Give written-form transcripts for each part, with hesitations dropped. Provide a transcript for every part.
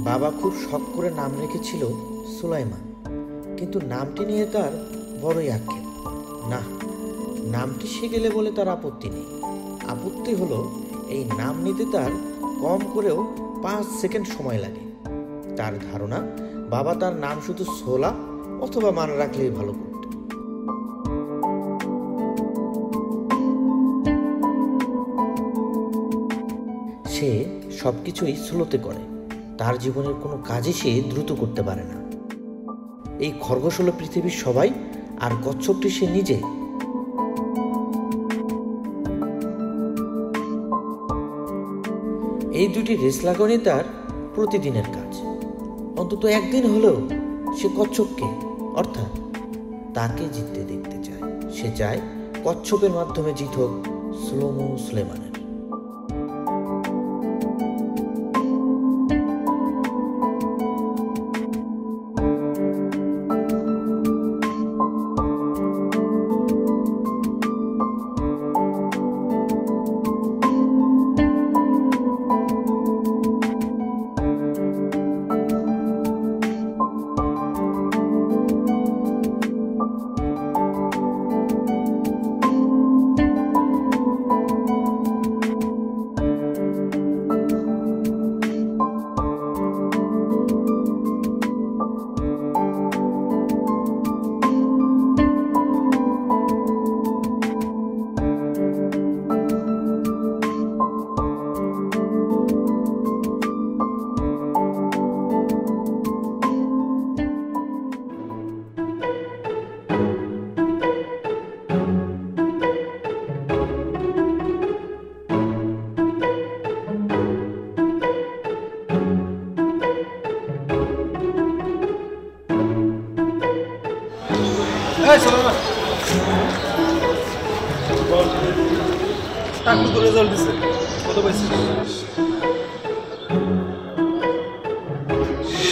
বাবা খুব শখ করে নাম রেখেছিল সুলাইমান, কিন্তু নামটি নিয়ে তার বড়ই আক্ষেপ। না, নামটি সে গেলে বলে তার আপত্তি নেই। আপত্তি হলো এই নাম নিতে তার কম করেও 5 সেকেন্ড সময় লাগে। তার ধারণা বাবা তার নাম শুধু সোলা অথবা মান রাখলেই ভালো করত। সে সবকিছুই স্লোতে করে, তার জীবনের কোনো কাজই সে দ্রুত করতে পারে না। এই খরগোশ হলো পৃথিবীর সবাই, আর কচ্ছপটি সে নিজে। এই দুটি রেস লাগানোই তার প্রতিদিনের কাজ। অন্তত একদিন হলেও সে কচ্ছপকে, অর্থাৎ তাকে জিততে দেখতে চায়। সে চায় কচ্ছপের মাধ্যমে জিত হোক স্লোমো সুলেমানের।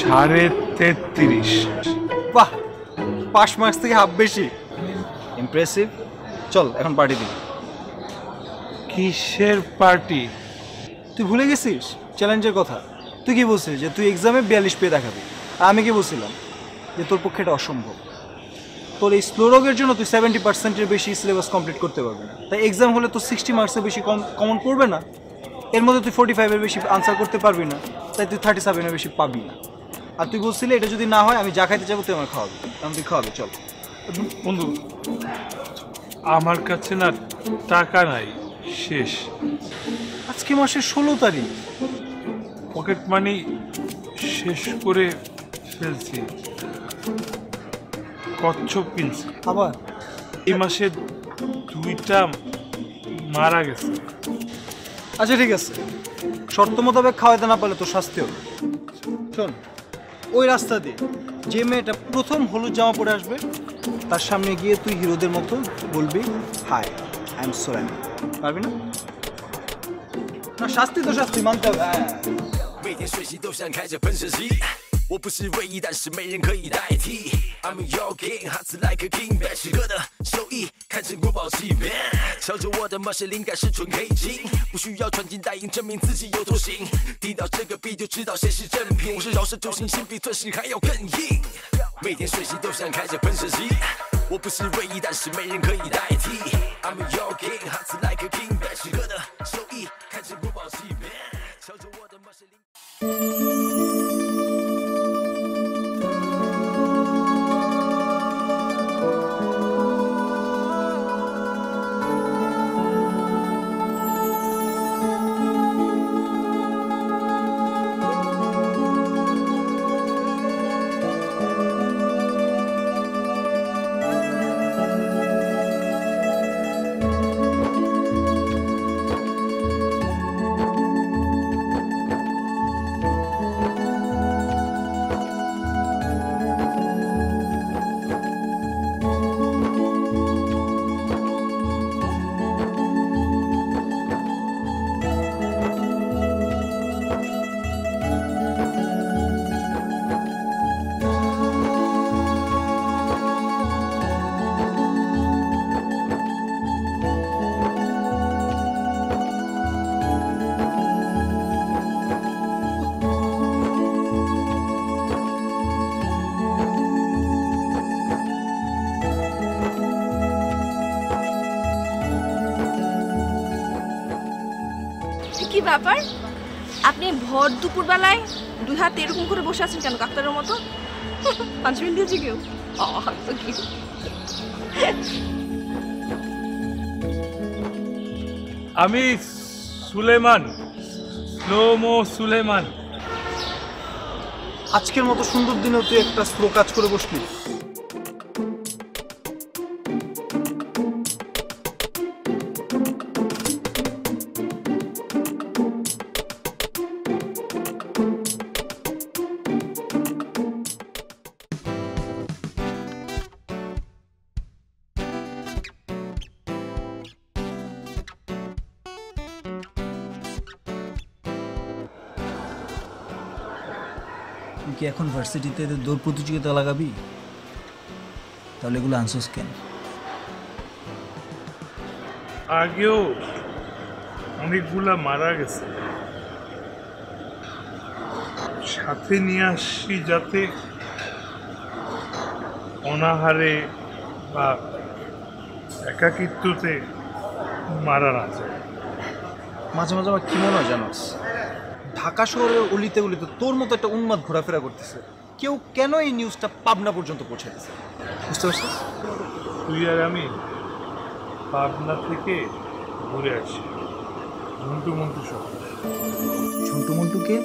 সাড়ে 33। বাহ, পাস মার্কস থেকে হাফ বেশি। ইমপ্রেসিভ। চল এখন পার্টি দিই। কিসের পার্টি? তুই ভুলে গেছিস চ্যালেঞ্জের কথা? তুই কি বলছিস যে তুই এক্সামে 42 পেয়ে দেখাবি, আর আমি কি বলছিলাম যে তোর পক্ষে এটা অসম্ভব। তোর এই স্লোরগের জন্য তুই 70%-এর বেশি সিলেবাস কমপ্লিট করতে পারবি না। তাই এক্সাম হলে তো 60 মার্কসের বেশি কমন পড়বে না। এর মধ্যে তুই 45-এর বেশি আনসার করতে পারবি না, তাই তুই 37-এর বেশি পাবি না। আর তুই বলছিলি এটা যদি না হয় আমি যা খাইতে যাবো তুই আমার খাওয়াবি, কারণ তুই খাওয়াবি। চল বন্ধু, আমার কাছে না টাকা নাই, শেষ। আজকে মাসের 16 তারিখ। পকেট মানি শেষ করে ফেলছি। কচ্ছপ কিনছি, আবার এই মাসে 2টা মারা গেছে। আচ্ছা ঠিক আছে, শর্ত মোতাবেক খাওয়াইতে না পারলে তোর শাস্তি হবে। শোন, ওই রাস্তা দিয়ে যে মেয়েটা প্রথম হলুদ জামা পরে আসবে তার সামনে গিয়ে তুই হিরোদের মতো বলবি, হাই আই এম সুলাইমান। পারবি না? না, শাস্তি তো শাস্তি মানতে হবে।每天睡醒都想开着喷射机，我不是唯一，但是没人可以代替。I'm your king, hot like a king， 百事哥的手艺看成国宝级别。朝着我的冒险灵感是纯黑金，不需要穿金戴银证明自己有多行。听到这个 beat 就知道谁是正品，我是饶舌救星，心比钻石还要更硬。每天睡醒都想开着喷射机，我不是唯一，但是没人可以代替。I'm your king, hot like a king， 百事哥的手艺看成国宝级别。朝着我的冒险灵感。ব্যাপার? আপনি ভর দুপুর বেলায় দুই হাত এরকম করে বসে আছেন কেন ডাক্তারের মতো? 5 মিনিট দিয়েছি কেউ? আমি সুলেমান, স্লোমো সুলেমান। আজকের মতো সুন্দর দিনেও তুই একটা স্লো কাজ করে বসলি। তুই কি এখন ভার্সিটিতে দৌড় প্রতিযোগিতা লাগাবি? তাহলে এগুলো আনসার্স কেন? আগেও অনেকগুলা মারা গেছে, সাথে নিয়ে আসি যাতে অনাহারে বা একাকিত্বতে মারা না যায়। মাঝে মাঝে আমার কি মনে হয় জানোস, ঢাকা শহরের অলিতে গলিতে তোর মতো একটা উন্মাদ ঘোরাফেরা করতেছে, কেউ কেন এই নিউজটা পাবনা পর্যন্ত পৌঁছে দিচ্ছে? বুঝতে পারছিস? তুই আর আমি পাবনা থেকে ঘুরে আসি ঝন্টু মন্টু সহ। ঝন্টু মন্টুকে?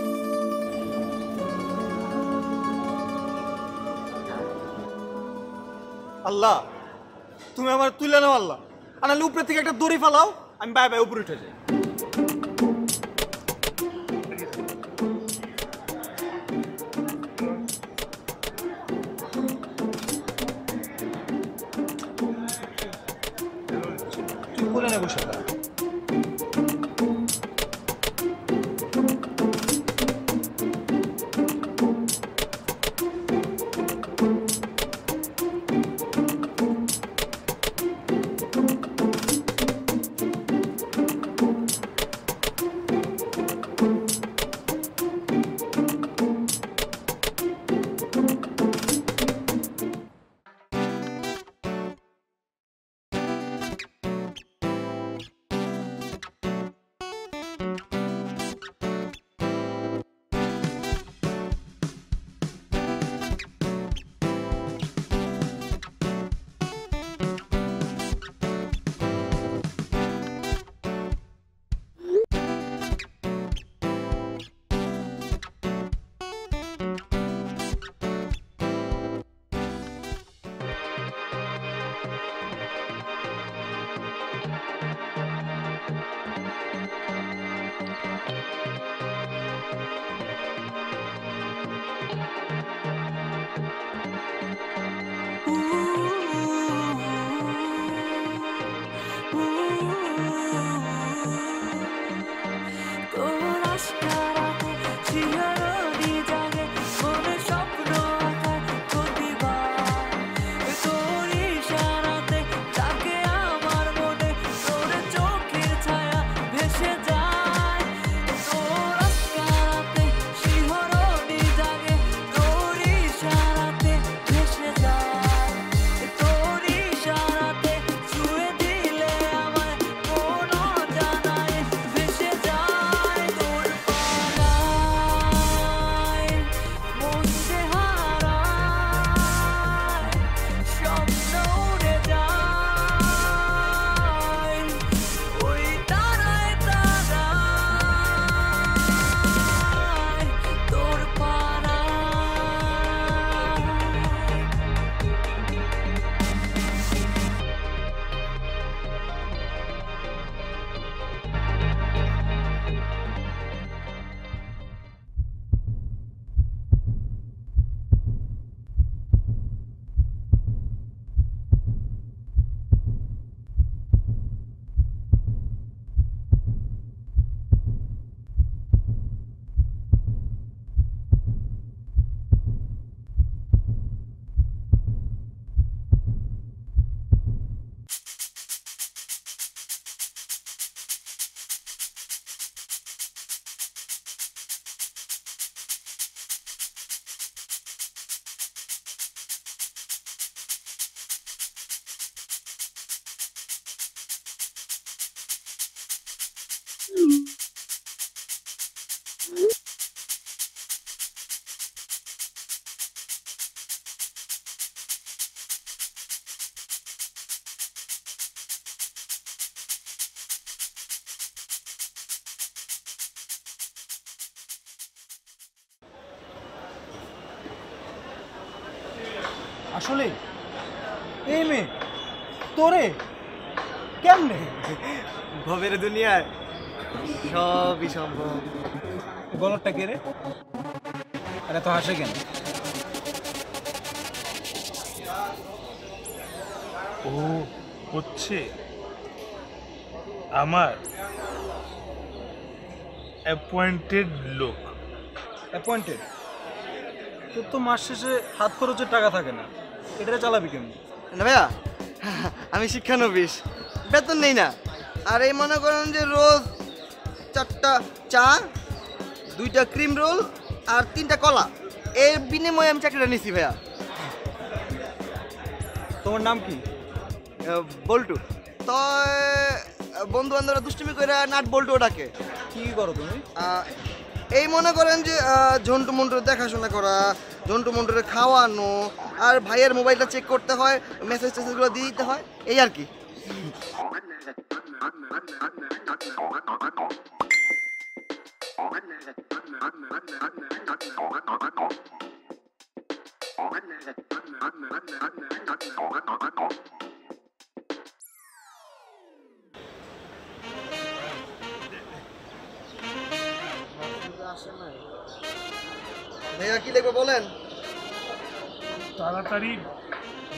আল্লাহ, তুমি আমার তুলে নাও আল্লাহ, আর নাহলে উপরে থেকে একটা দড়ি ফালাও, আমি বাই বাই উপরে উঠে যাই। তুই কোলে নে বসে থাক। আসলে এই মেয়ে তোরে কেমনে? ভবের দুনিয়ায় সবই সম্ভব। গলতটা কে রে? আরে তো হাসে কেন? ও হচ্ছে আমার অ্যাপয়েন্টেড লোক। অ্যাপয়েন্টেড? তোর তো মাস শেষে হাত খরচের টাকা থাকে না, এটা চালাবি কেমনি? না ভাইয়া, আমি শিক্ষানবিশ, বেতন নেই না। আর এই মনে করেন যে রোজ 4টা চা, 2টা ক্রিম রোল আর 3টা কলা, এর বিনিময়ে আমি চাকরিটা নিছি ভাইয়া। তোমার নাম কি? বল্টু। তো বন্ধু বান্ধবরা দুষ্টুমি করে নাট বল্টু ওটাকে। কি করো তুমি? এই মনে করেন যে ঝন্টু মন্টুর দেখাশোনা করা, ঝন্টু মন্টুরে খাওয়ানো, আর ভাইয়ের মোবাইলটা চেক করতে হয়, মেসেজ টেসেজগুলো দিয়ে দিতে হয়, এই আর কি। ভাইয়া কি লিখবো বলেন? তাড়াতাড়ি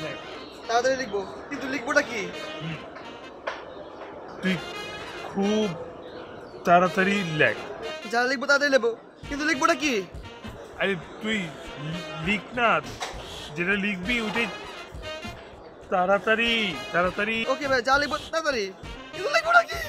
লেখ। তাড়াতাড়ি লিখবো, কিন্তু লিখবোটা কি? তুই খুব তাড়াতাড়ি লেখ। যা লিখবো তাড়াতাড়ি লিখবো, কিন্তু লিখবোটা কি? আরে তুই লিখ না, যেটা লিখবি ওইটাই তাড়াতাড়ি তাড়াতাড়ি। ওকে ভাই, যা লিখবো তাড়াতাড়ি, কিন্তু লিখবোটা কি?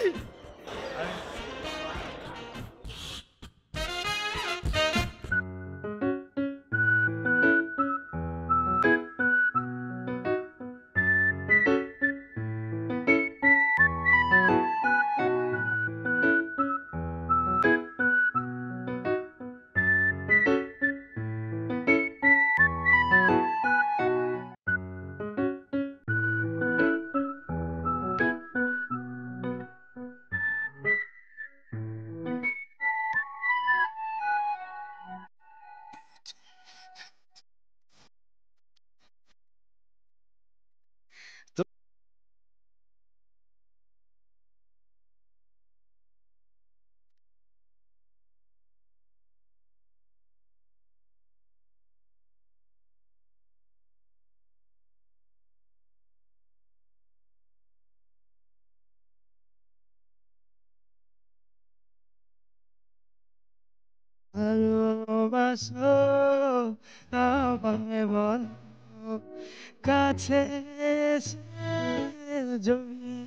ভালোবাসো আমায় বলো, কাছে এসে জড়িয়ে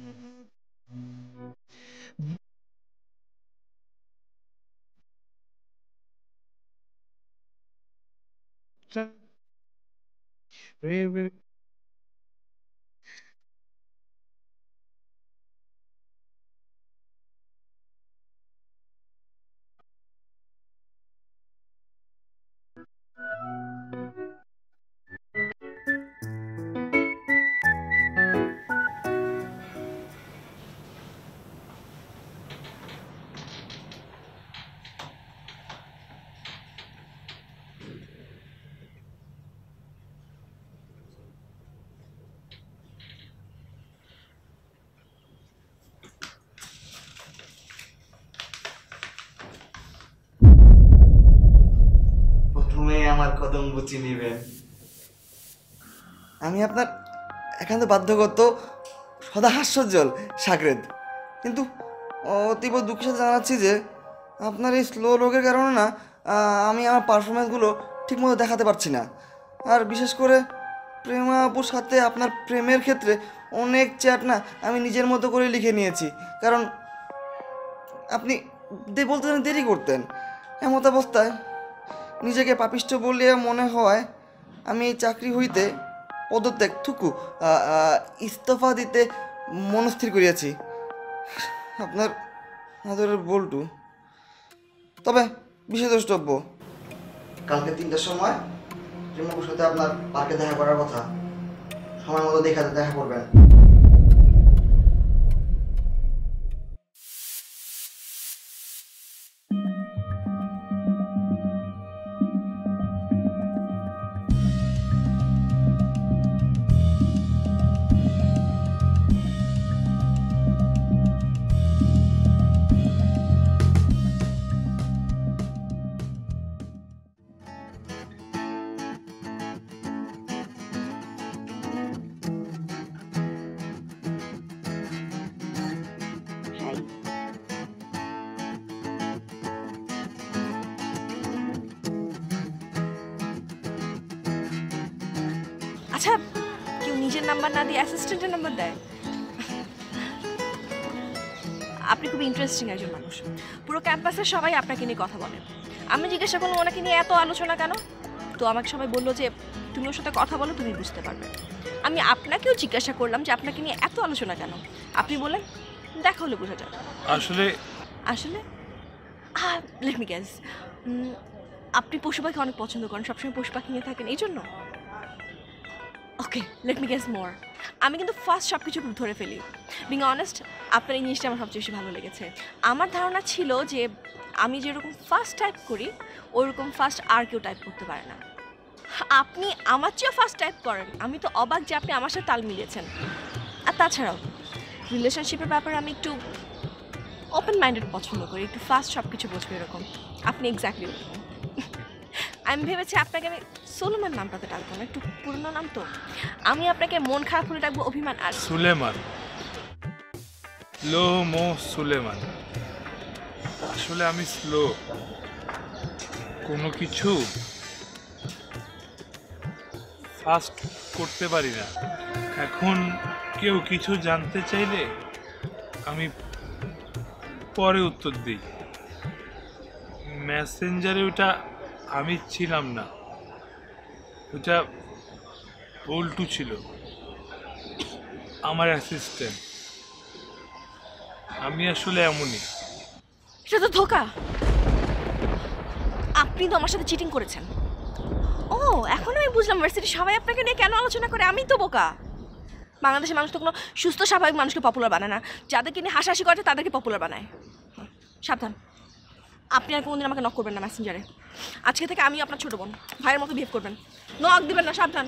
প্রথমে আমার কদম বুচি নিবেন। আমি আপনার একান্ত বাধ্যগত সদা হাস্যোজ্জ্বল সাগরেদ, কিন্তু অতীব দুঃখের সাথে জানাচ্ছি যে আপনার এই স্লো রোগের কারণে না আমি আমার পারফরমেন্সগুলো ঠিকমতো দেখাতে পারছি না। আর বিশেষ করে প্রেমা আপুর সাথে আপনার প্রেমের ক্ষেত্রে অনেক চ্যাট না আমি নিজের মতো করে লিখে নিয়েছি, কারণ আপনি বলতে দেরি করতেন। এমত অবস্থায় নিজেকে পাপিষ্ঠ বলিয়া মনে হয় আমি এই চাকরি হইতে পদত্যাগ ইস্তফা দিতে মনস্থির করিয়াছি। আপনার আদরের বল্টু। তবে বিশেষ দ্রষ্টব্য, কালকে 3টার সময় প্রেমাপুর সাথে আপনার পার্কে দেখা করার কথা, সময় মতো দেখা করবেন। আচ্ছা কেউ নিজের নাম্বার না দিয়ে অ্যাসিস্ট্যান্টের নাম্বার দেয়? আপনি খুব ইন্টারেস্টিং একজন মানুষ। পুরো ক্যাম্পাসে সবাই আপনাকে নিয়ে কথা বলে। আমি জিজ্ঞাসা করলাম ওনাকে নিয়ে এত আলোচনা কেন, তো আমাকে সবাই বললো যে তুমি ওর সাথে কথা বলো, তুমি বুঝতে পারবে। আমি আপনাকেও জিজ্ঞাসা করলাম যে আপনাকে নিয়ে এত আলোচনা কেন, আপনি বলেন দেখা হলে বোঝা যায়। আসলে আসলে লেট মি গেস, আপনি পশু পাখি অনেক পছন্দ করেন, সবসময় পশু পাখি নিয়ে থাকেন এই জন্য। ওকে, লেট মি গেস মোর। আমি কিন্তু ফার্স্ট সব কিছু ধরে ফেলি। বিং অনেস্ট, আপনার এই জিনিসটা আমার সবচেয়ে বেশি ভালো লেগেছে। আমার ধারণা ছিল যে আমি যেরকম ফার্স্ট টাইপ করি ওরকম ফার্স্ট আর কেউ টাইপ করতে পারে না। আপনি আমার চেয়েও ফার্স্ট টাইপ করেন। আমি তো অবাক যে আপনি আমার সাথে তাল মিলিয়েছেন। আর তাছাড়াও রিলেশনশিপের ব্যাপারে আমি একটু ওপেন মাইন্ডেড পছন্দ করি, একটু ফার্স্ট সব কিছু বুঝবো এরকম। আপনি এক্স্যাক্টলি এরকম। আমি ভেবেছি আপনাকে আমি সোলোমান নামটাতে ডাকবো না, একটু পুরনো নাম তো। আমি আপনাকে মন খারাপ করে ডাকবো অভিমান। আর সুলেমান, স্লো মো সুলেমান। আসলে আমি স্লো, কোনো কিছু ফাস্ট করতে পারি না। এখন কেউ কিছু জানতে চাইলে আমি পরে উত্তর দিই। মেসেঞ্জারে ওটা আমি ছিলাম না, ওটা বল্টু ছিল, আমার অ্যাসিস্ট্যান্ট। আমি আসলে এমনই। এটা তো ধোঁকা। আপনি তো আমার সাথে চিটিং করেছেন। ও এখন আমি বুঝলাম ভার্সিটি সবাই আপনাকে নিয়ে কেন আলোচনা করে। আমি তো বোকা। বাংলাদেশের মানুষ তো কোনো সুস্থ স্বাভাবিক মানুষকে পপুলার বানায় না, যাদেরকে নিয়ে হাসাহাসি করে তাদেরকে পপুলার বানায়। সাবধান, আপনি আর কোনোদিন আমাকে নক করবেন না মেসেঞ্জারে। আজকে থেকে আমি আপনার ছোট বোন, ভাইয়ের মতো বিহেভ করবেন, নক দিবেন না। সাবধান।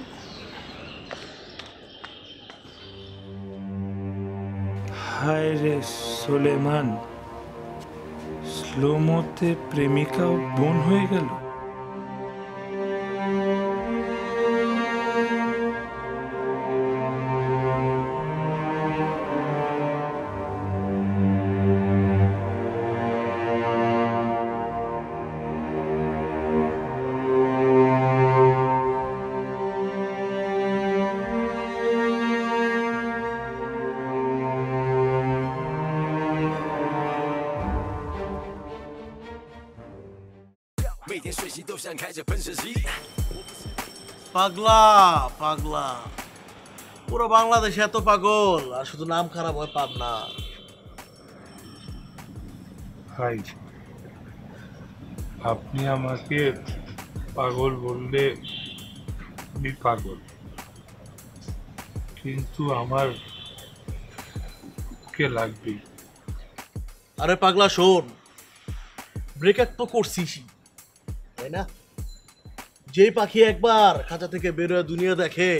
হায় রে সুলেমান, স্লোমোতে প্রেমিকাও বোন হয়ে গেল। পাগলা পাগলা, পুরো বাংলাদেশে এত পাগল আর শুধু নাম খারাপ হয় পাবনা। ভাই, আপনি আমাকে পাগল বললে আমি পাগল, কিন্তু আমার কে লাগবে। আরে পাগলা শোন, ব্রেকআপ তো করছিস তাই না? যে পাখি একবার খাঁচা থেকে বেরোয় দুনিয়া দেখে,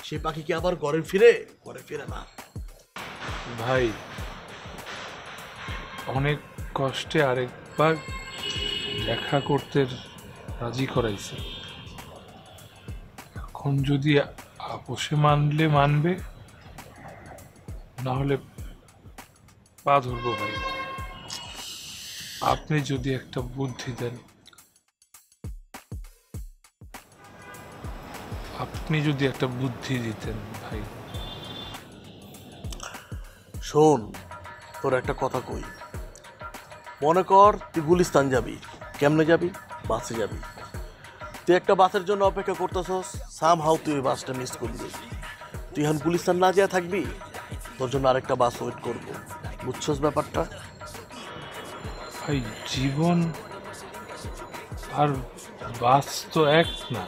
সেই পাখি কি আবার ঘরে ফিরে না। ভাই, অনেক কষ্টে আরেকবার দেখা করতে রাজি করাইছে। এখন যদি আপোষে মানলে মানবে, না হলে পা ধরবো। ভাই, আপনি যদি একটা বুদ্ধি দেন, আপনি যদি একটা বুদ্ধি দিতেন ভাই। শোন, তোর একটা কথা কই। মনে কর তুই গুলিস্তান যাবি, কেমনে যাবি? বাসে যাবি। তুই একটা বাসের জন্য অপেক্ষা করতেছস, সামহাউ তুই ওই বাসটা মিস করবি। তুই এখন গুলিস্তান না যা থাকবি, তোর জন্য আরেকটা বাস ওয়েট করবো। বুঝছস ব্যাপারটা? ভাই, জীবন আর বাস তো এক না।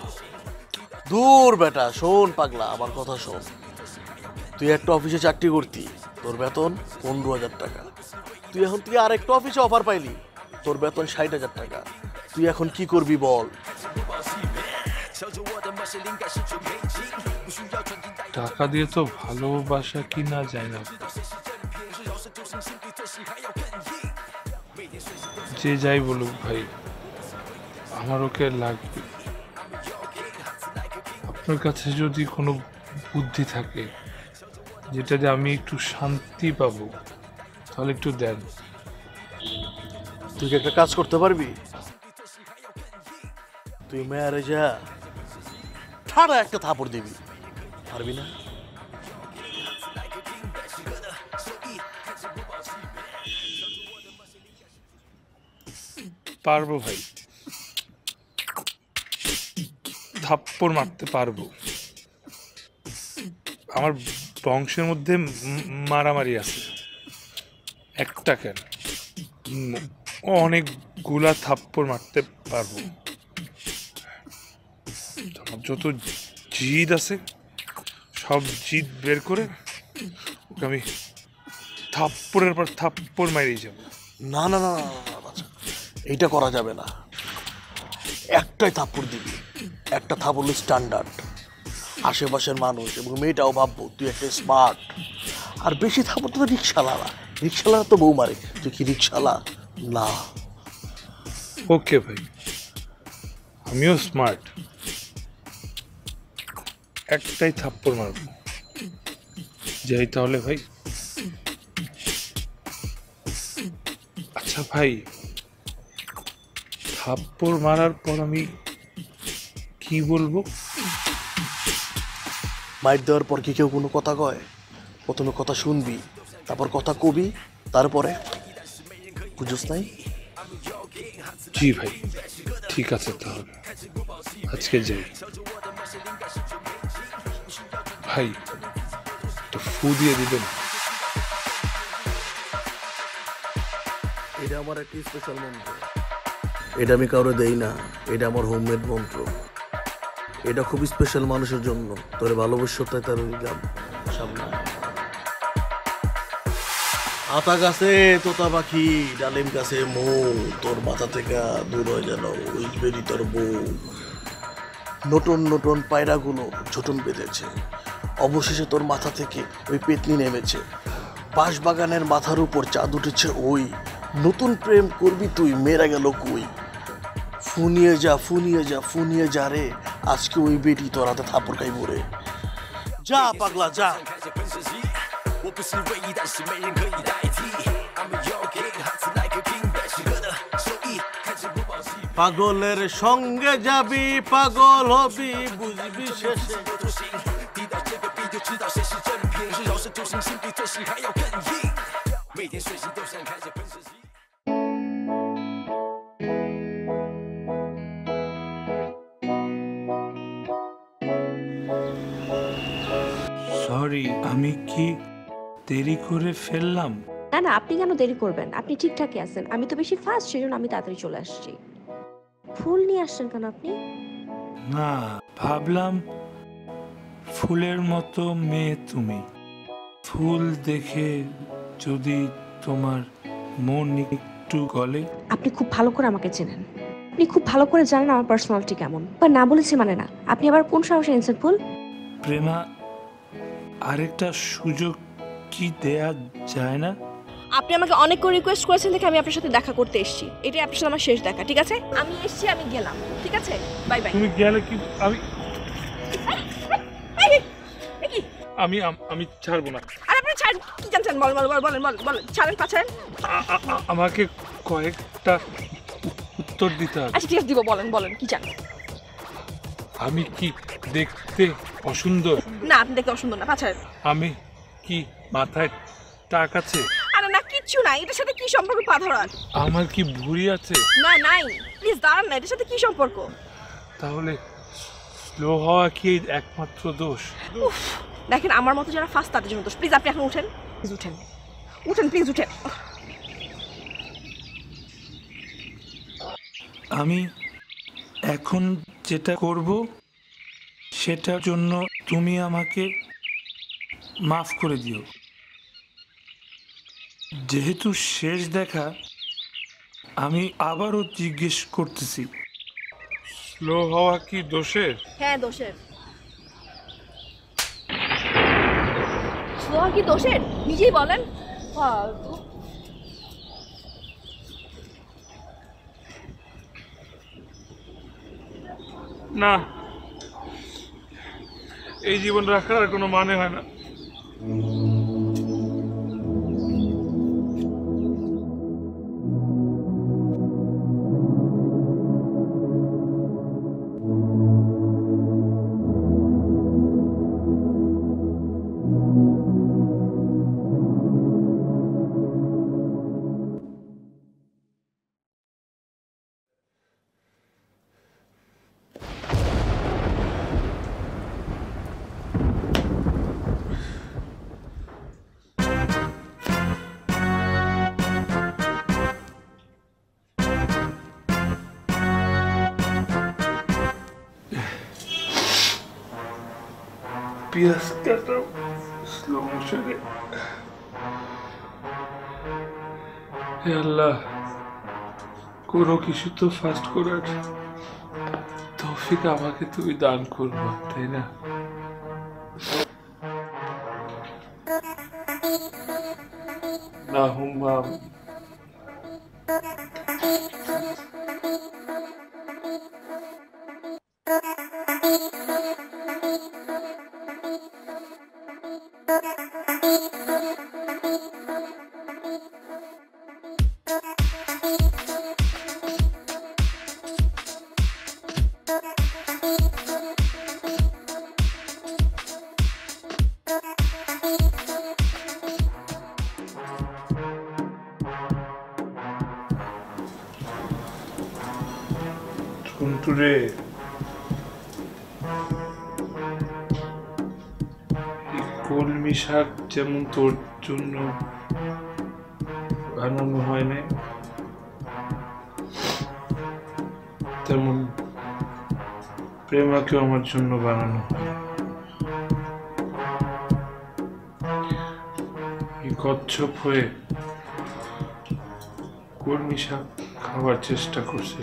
দূর বেটা, শোন পাগলা, আমার কথা শোন। তুই একটা অফিসে চাকরি করতি, তোর বেতন 15,000 টাকা। তুই এখন তুই আর একটা অফিসে অফার পাইলি, তোর বেতন 60,000 টাকা। তুই এখন কি করবি বল? টাকা দিয়ে তো ভালোবাসা কিনা যায় না। যে যাই বলুক ভাই, আমার ওকে লাগবে। আপনার কাছে যদি কোনো বুদ্ধি থাকে যেটাতে আমি একটু শান্তি পাবো, তাহলে একটু দেন। তুই কি একটা কাজ করতে পারবি? তুই মেয়ারে যা ঠাড়া একটা থাপড় দিবি, পারবি না? পারবো ভাই, থাপ্পড় মারতে পারবো। আমার বংশের মধ্যে মারামারি আছে, একটা কেন অনেকগুলা থাপ্পড় মারতে পারবো। আমার যত জিদ আছে সব জিদ বের করে ওকে আমি থাপ্পড়ের পর থাপ্পড় মারিয়ে যাবো। না না না না, না, বাছা, এইটা করা যাবে না। একটাই থাপ্পড় দিবি, একটা থাপ্পড় স্ট্যান্ডার্ড। আশেপাশের মানুষ এবং মেয়েটাও ভাববো তুই একটা স্মার্ট। আর বেশি থাপ্পড় তো রিক্সাওয়ালা, রিক্সাওয়ালা তো বউ মারে, তুই কি রিক্সাওয়ালা না? ওকে ভাই, আমিও স্মার্ট, একটাই থাপ্পড় মারবো। যাই তাহলে ভাই। আচ্ছা ভাই, থাপ্পড় মারার পর আমি কি বলবো? মাইর দেওয়ার পর কি কেউ কোনো কথা কয়? প্রথমে কথা শুনবি, তারপর কথা কবি, তারপরে বুঝোস নাই? জি ভাই, ঠিক আছে তাহলে আজকে যাই। ভাই তো ফু দিয়ে দিবেন। এটা আমার একটা স্পেশাল মন্ত্র, এটা আমি কাউরে দেই না, এটা আমার হোমমেড মন্ত্র। এটা খুব স্পেশাল মানুষের জন্য, তোর ভালোবাসা তাই তার দিলাম সামনে। আতা গাছে তোতা পাখি, ডালিম গাছে মৌ, তোর মাথা থেকে দূর হয়ে যেন উইজবেরি তোর বউ। নতুন নতুন পায়রাগুলো ঝুটন বেঁধেছে, অবশেষে তোর মাথা থেকে ওই পেতনি নেমেছে। বাঁশবাগানের মাথার উপর চাঁদ উঠেছে ওই, নতুন প্রেম করবি তুই, মেরা গেল কই। ফুনিয়ে যা ফুনিয়ে যা ফুনিয়ে যা রে, আজকে ওই বেটি তোর হাতে থাপড় খাইব রে। যা পাগলা যা।我不是唯一，但是没人可以代替。I'm your king, hot like a king， 百事哥的手艺看着不保气。 পাগলের সঙ্গে যাবি, পাগল হবি, বুঝবি শেষে।听到这个 beat 就知道谁是正品，是饶舌就心心比这事还要更硬。每天睡醒都想开着奔驰机。 সরি, আমি কি দেরি করে ফেললাম? না না, আপনি কেন দেরি করবেন? আপনি ঠিকঠাকই আছেন। আমি তো বেশি ফাস্ট, সেজন্য আমি তাড়াতাড়ি চলে আসছি। ফুল নিয়ে আসছেন কেন আপনি? না, ভাবলাম ফুলের মতো মেয়ে তুমি, ফুল দেখে যদি তোমার মন একটু গলে। আপনি খুব ভালো করে আমাকে চেনেন, আপনি খুব ভালো করে জানেন আমার পার্সোনালিটি কেমন। বা না বলেছি মানে না। আপনি আবার কোন সাহসে এনেছেন ফুল? প্রেমা, আরেকটা সুযোগ কি দেয়া যায় না? আপনি আমাকে অনেক করে রিকোয়েস্ট করেছেন দেখে আমি আপনার সাথে দেখা করতে এসেছি। এটাই আপনার সাথে আমার শেষ দেখা, ঠিক আছে? আমি এসেছি, আমি গেলাম, ঠিক আছে? Bye bye. তুমি গেলে কি আমি আমি ছাড়বো না। আর আপনি ছাড়েন, কি জানছেন? বলেন বলেন বলেন বলেন বলেন, ছাড়েন পাছাড়েন। আমাকে কয়েকটা উত্তর দিতে হবে। আচ্ছা ঠিক আছে, দিব, বলেন বলেন কি জানেন? আমি কি দেখতে অসুন্দর? না, আপনি দেখতে অসুন্দর না, পাছাড়েন। আমি কি মাথায় টাক আছে? আরে না, কিচ্ছু নাই। এটার সাথে কি সম্পর্ক পা ধরার? আমার কি ভুঁড়ি আছে? না নাই, প্লিজ দাঁড়ান না, এটার সাথে কি সম্পর্ক? তাহলে স্লো হওয়া কি একমাত্র দোষ? উফ, দেখেন আমার মতো যারা ফার্স্ট তাদের জন্য দোষ। প্লিজ আপনি এখন উঠেন, প্লিজ উঠেন, উঠেন প্লিজ উঠেন। আমি এখন যেটা করব সেটার জন্য তুমি আমাকে মাফ করে দিও। যেহেতু শেষ দেখা, আমি আবারও জিজ্ঞেস করতেছি, স্লো হওয়া কি দোষের? হ্যাঁ দোষের। স্লো কি দোষের? নিজেই বলেন। ফালতু। না, এই জীবন রাখার আর কোনো মানে হয় না। পেঁয়াজ কাটা স্লো মোশনে। হে আল্লাহ, কোনো কিছু তো ফাস্ট করার তৌফিক আমাকে তুমি দান করবা, তাই না? আল্লাহুম্মা টুনটুরে, কলমি শাক যেমন তোর জন্য বানানো হয় না, তেমন প্রেমাকেও আমার জন্য বানানো হয়। এই কচ্ছপ হয়ে কলমি শাক খাওয়ার চেষ্টা করছি।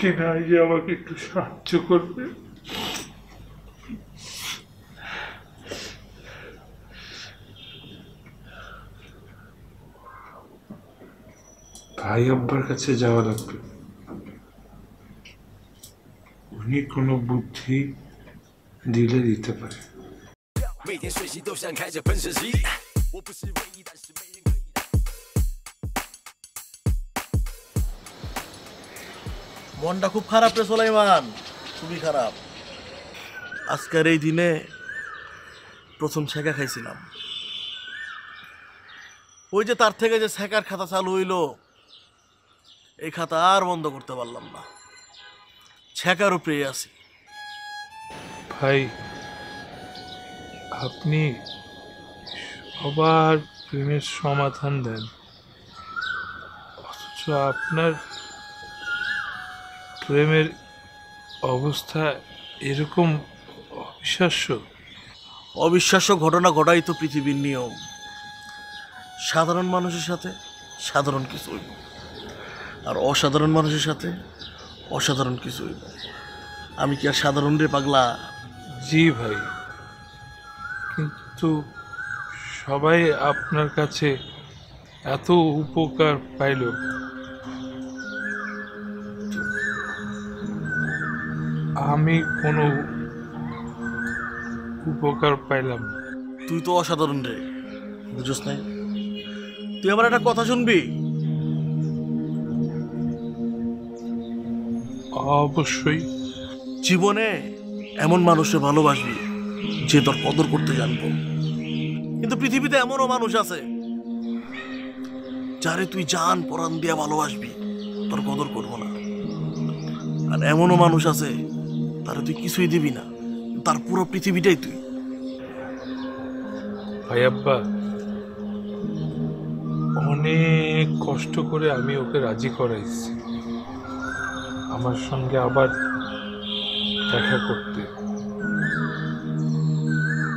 কে না যে আমাকে একটু সাহায্য করবে। ভাই আব্বার কাছে যাওয়া লাগবে, উনি কোনো বুদ্ধি দিলে দিতে পারে।每天睡醒都想开着奔驰机，我不是唯一，但是没人可以。মনটা খুব খারাপ রে সোলাইমান, খুবই খারাপ। আজকের এই দিনে প্রথম ছেঁকা খাইছিলাম, ওই যে তার থেকে যে ছেঁকার খাতা চালু হইল, এই খাতা আর বন্ধ করতে পারলাম না, ছেঁকার উপরেই আছি। ভাই, আপনি সবার প্রেমের সমাধান দেন, অথচ আপনার প্রেমের অবস্থা এরকম অবিশ্বাস্য। অবিশ্বাস্য ঘটনা ঘটাই তো পৃথিবীর নিয়ম। সাধারণ মানুষের সাথে সাধারণ কিছু হইব, আর অসাধারণ মানুষের সাথে অসাধারণ কিছু হইব। আমি কি আর সাধারণ রে পাগলা? জি ভাই, কিন্তু সবাই আপনার কাছে এত উপকার পাইল, আমি কোনো উপকার পাইলাম না। তুই তো অসাধারণ রে, বুঝছ নাই? তুই আমার একটা কথা শুনবি? অবশ্যই। জীবনে এমন মানুষকে ভালোবাসবি যে তোর কদর করতে জানবো, কিন্তু পৃথিবীতে এমনও মানুষ আছে যারে তুই জান পরাণ দিয়া ভালোবাসবি, তোর কদর করবো না। আর এমনও মানুষ আছে তারে তুই কিছুই দিবি না, তার পুরো পৃথিবীটাই তুই। ভাই আব্বা, অনেক কষ্ট করে আমি ওকে রাজি করাইছি আমার সঙ্গে আবার দেখা করতে।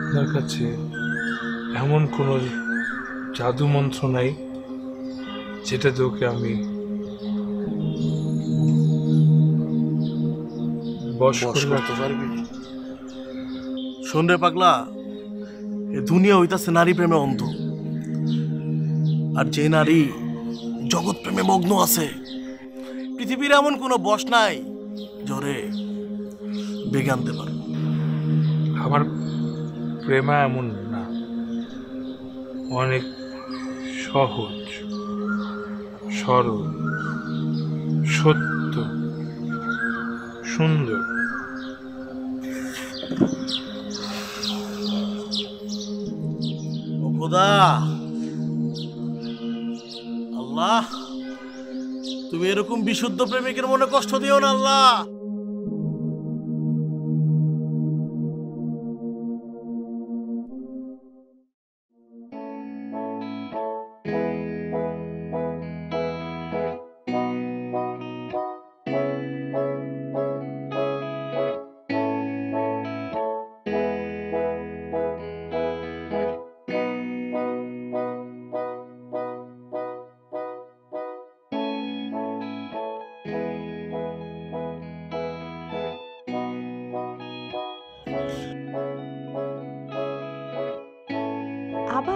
আপনার কাছে এমন কোনো জাদু মন্ত্র নাই যেটা তোকে আমি বশ করতে পারবি? শোন রে পাগলা, এ দুনিয়া হইতাছে নারী প্রেমে অন্ধ, আর যে নারী জগৎ প্রেমে মগ্ন আছে, পৃথিবীর এমন কোনো বশ নাই জরে বেগে আনতে পারে। আমার প্রেমা এমন না, অনেক সহজ, সরল, সত্য, সুন্দর। ও খোদা, আল্লাহ, তুমি এরকম বিশুদ্ধ প্রেমিকের মনে কষ্ট দিও না আল্লাহ।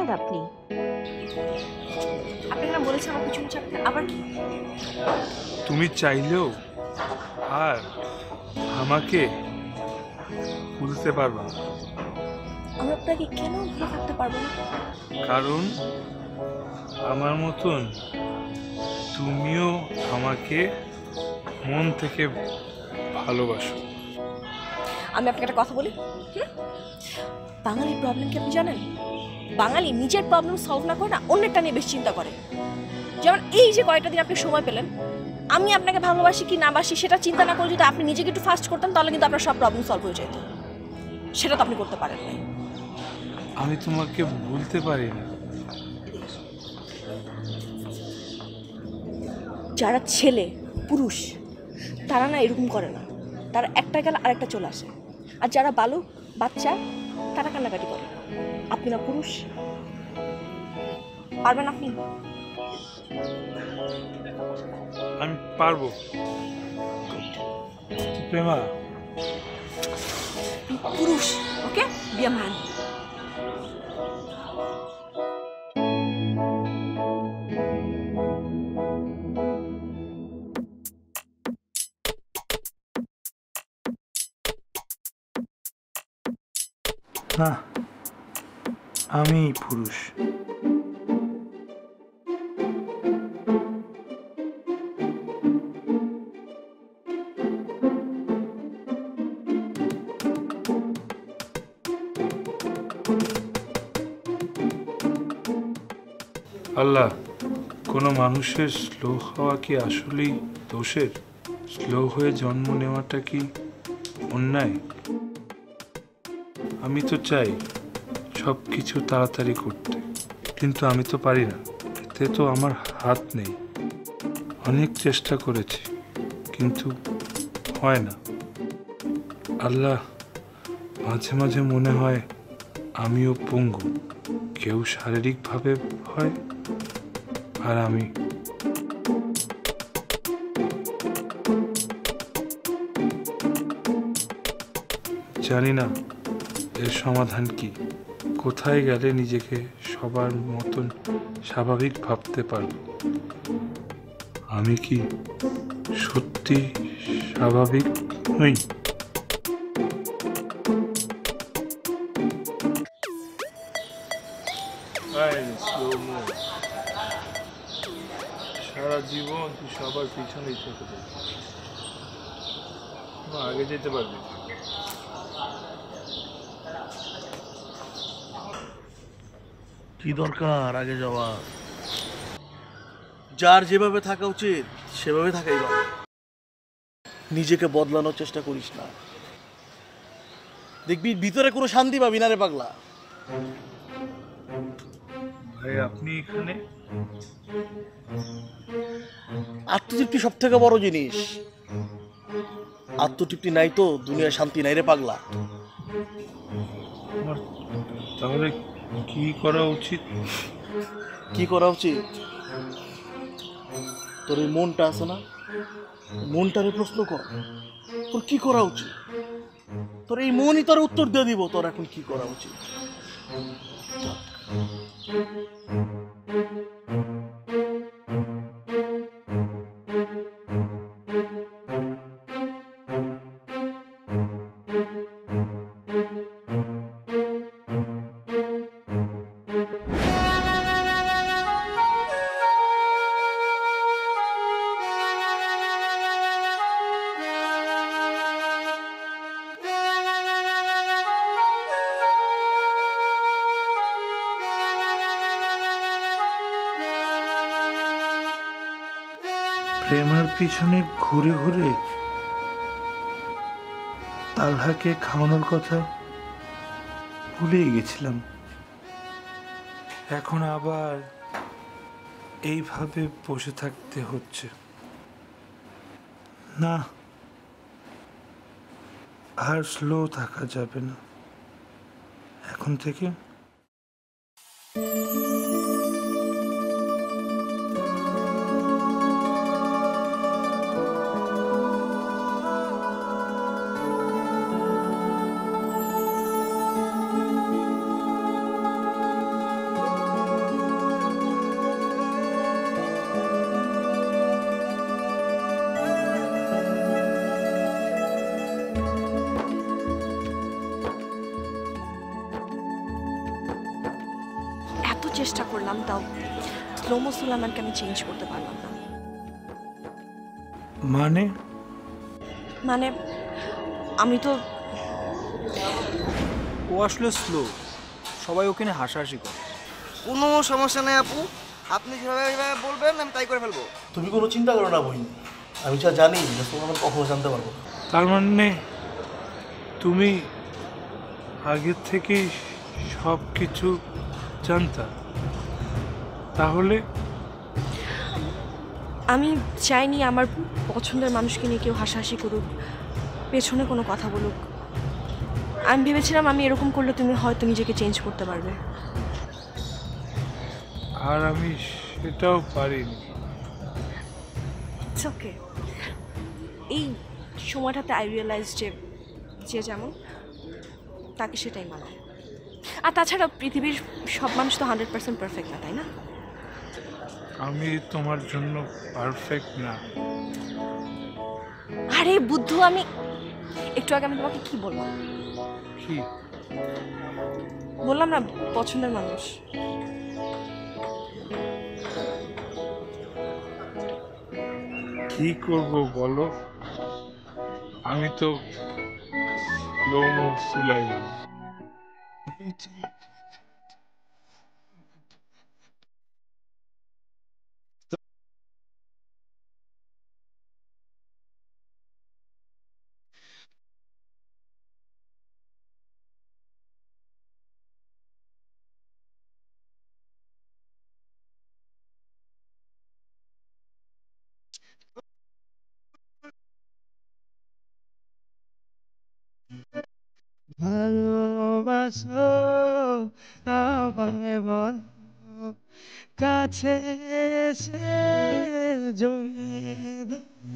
জামাত আপনি? আপনাকে না বলেছি আমার পিছনে চাপতে, আবার কি? তুমি চাইলেও আর আমাকে বুঝতে পারবে না, আমি আপনাকে কেন ভুলে থাকতে পারবো না? কারণ আমার মতন তুমিও আমাকে মন থেকে ভালোবাসো। আমি আপনাকে একটা কথা বলি, বাঙালির প্রবলেম কি আপনি জানেন? বাঙালি নিজের প্রবলেম সলভ না করে না, অন্যেরটা নিয়ে বেশি চিন্তা করে। যেমন এই যে কয়েকটা দিন আপনি সময় পেলেন, আমি আপনাকে ভালোবাসি কি না বাসি সেটা চিন্তা না করে যদি আপনি নিজেকে একটু ফাস্ট করতেন, তাহলে কিন্তু আপনার সব প্রবলেম সলভ হয়ে যেত। সেটা তো আপনি করতে পারেন নাই। আমি তোমাকে ভুলতে পারি না। যারা ছেলে পুরুষ তারা না এরকম করে না, তারা একটা গেলে আরেকটা চলে আসে। আর যারা বালক বাচ্চা তারা কান্নাকাটি করে। আপনি না পুরুষ, পারবেন আপনি? আমি পারবো। প্রেমা, পুরুষ, ওকে, বি আ ম্যান। না, আমি পুরুষ। আল্লাহ, কোনো মানুষের স্লো হওয়া কি আসলেই দোষের? স্লো হয়ে জন্ম নেওয়াটা কি অন্যায়? আমি তো চাই সব কিছু তাড়াতাড়ি করতে, কিন্তু আমি তো পারি না, এতে তো আমার হাত নেই। অনেক চেষ্টা করেছি কিন্তু হয় না। আল্লাহ, মাঝে মাঝে মনে হয় আমিও পঙ্গু। কেউ শারীরিকভাবে হয় আর আমি জানি না এর সমাধান কি। কোথায় গেলে নিজেকে সবার মতন স্বাভাবিক ভাবতে পারব? আমি কি সত্যি স্বাভাবিক নই? সারা জীবন তুই সবার পিছনেই থেকে আগে যেতে পারবি। কি দরকার আগে যাওয়া? যার যেভাবে থাকা উচিত সেভাবে থাকাই ভালো। নিজেকে বদলানোর চেষ্টা করিস না, দেখবি ভিতরে কোনো শান্তি পাবি না রে পাগলা। ভাই আপনি এখানে? আত্মতৃপ্তি সব থেকে বড় জিনিস। আত্মতৃপ্তি নাই তো দুনিয়ায় শান্তি নাই রে পাগলা। আমার তাহলে কি করা উচিত? কি করা উচিত? তোর এই মনটা আছে না, মনটারে প্রশ্ন কর তোর কি করা উচিত। তোর এই মনই তোর উত্তর দিয়ে দিব তোর এখন কি করা উচিত। প্রেমার পিছনে ঘুরে ঘুরে তালহাকে খাওয়ানোর কথা ভুলেই গেছিলাম। এখন আবার এইভাবে বসে থাকতে হচ্ছে। না, আর স্লো থাকা যাবে না। এখন থেকে চেষ্টা করলাম, তাও স্লোমো সুলাইমানকে আমি চেঞ্জ করতে পারলাম না। মানে মানে আমি তো ও আসলে স্লো, সবাই ওখানে হাসাহাসি করে। কোনো সমস্যা নেই আপু, আপনি যেভাবে বলবেন আমি তাই করে ফেলবো। তুমি কোনো চিন্তা করো না বহিন, আমি যা জানি যে তোমার কখনো জানতে পারবো না। তার মানে তুমি আগে থেকেই সব কিছু জানতা? তাহলে আমি চাইনি আমার পছন্দের মানুষকে নিয়ে কেউ হাসাহাসি করুক, পেছনে কোনো কথা বলুক। আমি ভেবেছিলাম আমি এরকম করলে তুমি হয়তো নিজেকে চেঞ্জ করতে পারবে। আর আমি সেটাও পারিনি। It's okay. এই সময়টাতে আই রিয়েলাইজ যে যে যেমন তাকে সেটাই মানায়। আর তাছাড়া পৃথিবীর সব মানুষ তো 100% পারফেক্ট না, তাই না? আমি তোমার জন্য পারফেক্ট না। আরে বুদ্ধু, আমি একটু আগে আমি তোমাকে কি বললাম? কি বললাম না পছন্দের মানুষ। কি করব বলো? আমি তো স্লোমো সুলাইমান। ভালোবাসো আমায় বলো, কাছে এসে জড়িয়ে দাও।